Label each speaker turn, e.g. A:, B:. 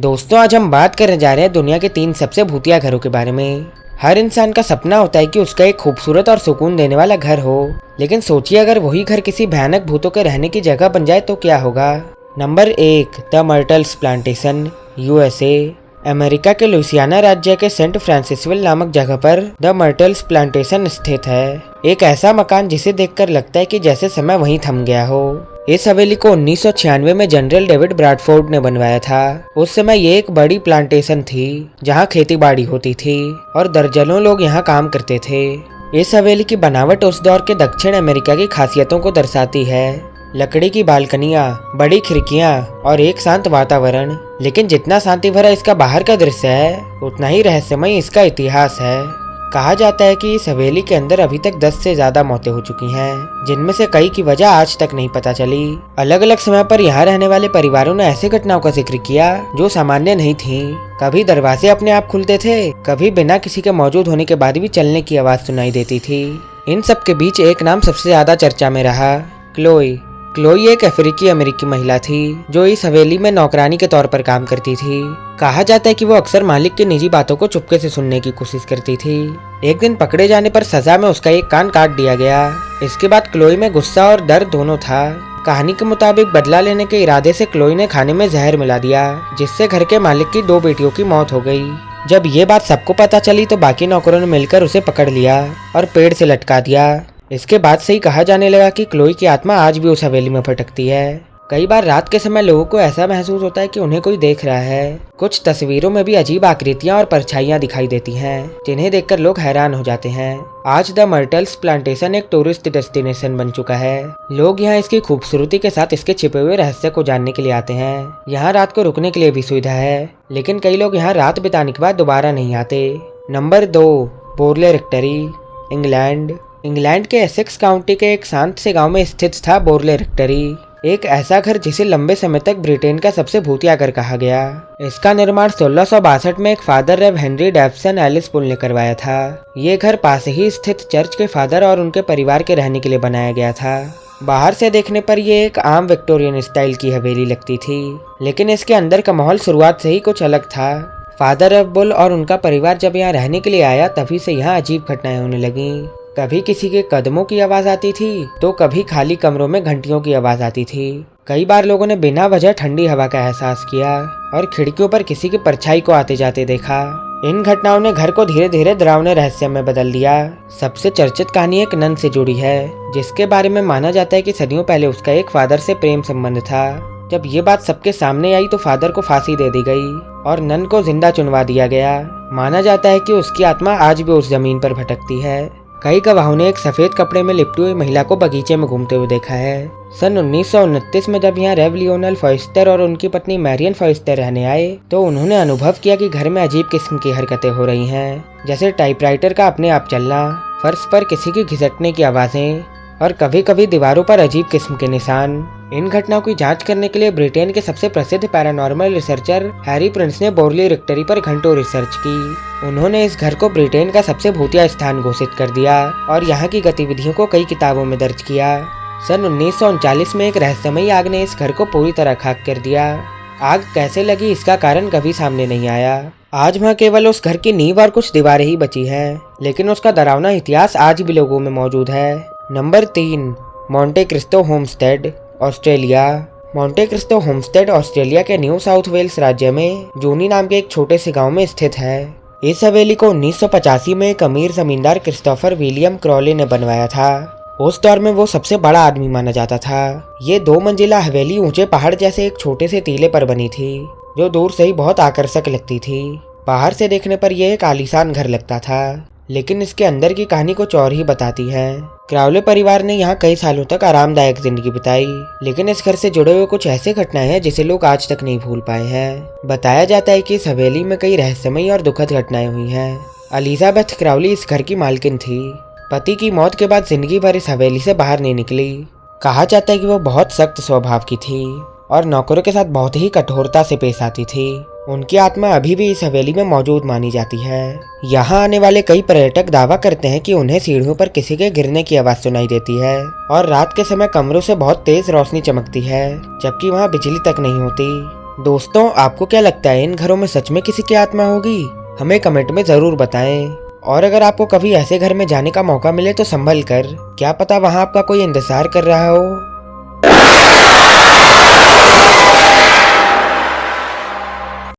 A: दोस्तों, आज हम बात करने जा रहे हैं दुनिया के 3 सबसे भूतिया घरों के बारे में। हर इंसान का सपना होता है कि उसका एक खूबसूरत और सुकून देने वाला घर हो, लेकिन सोचिए अगर वही घर किसी भयानक भूतों के रहने की जगह बन जाए तो क्या होगा। Number 1, the Myrtles plantation, USA. America के लुइसियाना राज्य के सेंट फ्रांसिसविल नामक जगह पर द मर्टल्स प्लांटेशन स्थित है। एक ऐसा मकान जिसे देखकर लगता है कि जैसे समय वहीं थम गया हो। इस हवेली को 1996 में जनरल डेविड ब्रैडफोर्ड ने बनवाया था। उस समय ये एक बड़ी प्लांटेशन थी जहां खेती बाड़ी होती थी और दर्जनों लोग यहां काम करते थे। इस हवेली की बनावट उस दौर के दक्षिण अमेरिका की खासियतों को दर्शाती है। लकड़ी की बालकनियां, बड़ी खिड़कियां और एक शांत वातावरण। लेकिन जितना शांति भरा इसका बाहर का दृश्य है, उतना ही रहस्यमय इसका इतिहास है। कहा जाता है कि इस हवेली के अंदर अभी तक 10 से ज्यादा मौतें हो चुकी हैं, जिनमें से कई की वजह आज तक नहीं पता चली। अलग अलग समय पर यहाँ रहने वाले परिवारों ने ऐसे घटनाओं का जिक्र किया जो सामान्य नहीं थी। कभी दरवाजे अपने आप खुलते थे, कभी बिना किसी के मौजूद होने के बाद भी चलने की आवाज सुनाई देती थी। इन सब के बीच एक नाम सबसे ज्यादा चर्चा में रहा, क्लोई। क्लोई एक अफ्रीकी अमेरिकी महिला थी जो इस हवेली में नौकरानी के तौर पर काम करती थी। कहा जाता है कि वो अक्सर मालिक की निजी बातों को चुपके से सुनने की कोशिश करती थी। एक दिन पकड़े जाने पर सजा में उसका एक कान काट दिया गया। इसके बाद क्लोई में गुस्सा और डर दोनों था। कहानी के मुताबिक बदला लेने के इरादे से क्लोई ने खाने में जहर मिला दिया, जिससे घर के मालिक की 2 बेटियों की मौत हो गई। जब ये बात सबको पता चली तो बाकी नौकरों ने मिलकर उसे पकड़ लिया और पेड़ से लटका दिया। इसके बाद से ही कहा जाने लगा कि क्लोई की आत्मा आज भी उस हवेली में भटकती है। कई बार रात के समय लोगों को ऐसा महसूस होता है कि उन्हें कोई देख रहा है। कुछ तस्वीरों में भी अजीब आकृतियां और परछाइयां दिखाई देती हैं, जिन्हें देखकर लोग हैरान हो जाते हैं। आज द मर्टल्स प्लांटेशन एक टूरिस्ट डेस्टिनेशन बन चुका है। लोग यहाँ इसकी खूबसूरती के साथ इसके छिपे हुए रहस्य को जानने के लिए आते हैं। यहाँ रात को रुकने के लिए भी सुविधा है, लेकिन कई लोग यहाँ रात बिताने के बाद दोबारा नहीं आते। Number 2, Borley rectory, England. England के एसेक्स काउंटी के एक शांत से गांव में स्थित था बोरले रेक्टरी, एक ऐसा घर जिसे लंबे समय तक ब्रिटेन का सबसे भूतिया घर कहा गया। इसका निर्माण 1662 में एक फादर रेव हेनरी डेफसन एलिस पुल ने करवाया था। ये घर पास ही स्थित चर्च के फादर और उनके परिवार के रहने के लिए बनाया गया था। बाहर से देखने पर यह एक आम विक्टोरियन स्टाइल की हवेली लगती थी, लेकिन इसके अंदर का माहौल शुरुआत से ही कुछ अलग था। फादर रेव बुल और उनका परिवार जब यहाँ रहने के लिए आया तभी से यहाँ अजीब घटनाएं होने लगी। कभी किसी के कदमों की आवाज आती थी तो कभी खाली कमरों में घंटियों की आवाज आती थी। कई बार लोगों ने बिना वजह ठंडी हवा का एहसास किया और खिड़कियों पर किसी की परछाई को आते जाते देखा। इन घटनाओं ने घर को धीरे धीरे डरावने रहस्य में बदल दिया। सबसे चर्चित कहानी एक नन से जुड़ी है, जिसके बारे में माना जाता है कि सदियों पहले उसका एक फादर से प्रेम संबंध था। जब ये बात सबके सामने आई तो फादर को फांसी दे दी गई और नन को जिंदा चुनवा दिया गया। माना जाता है कि उसकी आत्मा आज भी उस जमीन पर भटकती है। कई गवाहों ने एक सफेद कपड़े में लिपटी हुई महिला को बगीचे में घूमते हुए देखा है। सन 1929 में जब यहाँ रेव लियोनेल फॉयस्टर और उनकी पत्नी मैरियन फॉयस्टर रहने आए तो उन्होंने अनुभव किया कि घर में अजीब किस्म की हरकतें हो रही हैं, जैसे टाइपराइटर का अपने आप चलना, फर्श पर किसी की घिसटने की आवाजें और कभी कभी दीवारों पर अजीब किस्म के निशान। इन घटनाओं की जांच करने के लिए ब्रिटेन के सबसे प्रसिद्ध पैरानॉर्मल रिसर्चर हैरी प्रिंस ने बोरले रेक्टरी पर घंटों रिसर्च की। उन्होंने इस घर को ब्रिटेन का सबसे भूतिया स्थान घोषित कर दिया और यहाँ की गतिविधियों को कई किताबों में दर्ज किया। सन 1939 में एक रहस्यमयी आग ने इस घर को पूरी तरह खाक कर दिया। आग कैसे लगी इसका कारण कभी सामने नहीं आया। आज वहाँ केवल उस घर की नींव और कुछ दीवारें ही बची हैं, लेकिन उसका डरावना इतिहास आज भी लोगों में मौजूद है। Number 3, Monte Cristo homestead, Australia. Monte Cristo homestead Australia के न्यू साउथ वेल्स राज्य में जूनी नाम के एक छोटे से गांव में स्थित है। इस हवेली को 1985 में एक अमीर जमींदार क्रिस्टोफर विलियम क्रॉले ने बनवाया था। उस दौर में वो सबसे बड़ा आदमी माना जाता था। ये 2 मंजिला हवेली ऊंचे पहाड़ जैसे एक छोटे से टीले पर बनी थी, जो दूर से ही बहुत आकर्षक लगती थी। बाहर से देखने पर यह एक आलीशान घर लगता था, लेकिन इसके अंदर की कहानी कुछ और ही बताती है। क्राउले परिवार ने यहाँ कई सालों तक आरामदायक जिंदगी बिताई, लेकिन इस घर से जुड़े हुए कुछ ऐसे घटनाएं हैं जिसे लोग आज तक नहीं भूल पाए हैं। बताया जाता है कि इस हवेली में कई रहस्यमयी और दुखद घटनाएं हुई हैं। एलिजाबेथ क्राउली इस घर की मालकिन थी। पति की मौत के बाद जिंदगी भर इस हवेली से बाहर नहीं निकली। कहा जाता है कि वो बहुत सख्त स्वभाव की थी और नौकरों के साथ बहुत ही कठोरता से पेश आती थी। उनकी आत्मा अभी भी इस हवेली में मौजूद मानी जाती है। यहाँ आने वाले कई पर्यटक दावा करते हैं कि उन्हें सीढ़ियों पर किसी के गिरने की आवाज सुनाई देती है और रात के समय कमरों से बहुत तेज रोशनी चमकती है, जबकि वहाँ बिजली तक नहीं होती। दोस्तों, आपको क्या लगता है इन घरों में सच में किसी की आत्मा होगी? हमें कमेंट में जरूर बताएं। और अगर आपको कभी ऐसे घर में जाने का मौका मिले तो संभल कर, क्या पता वहां आपका कोई इंतजार कर रहा हो।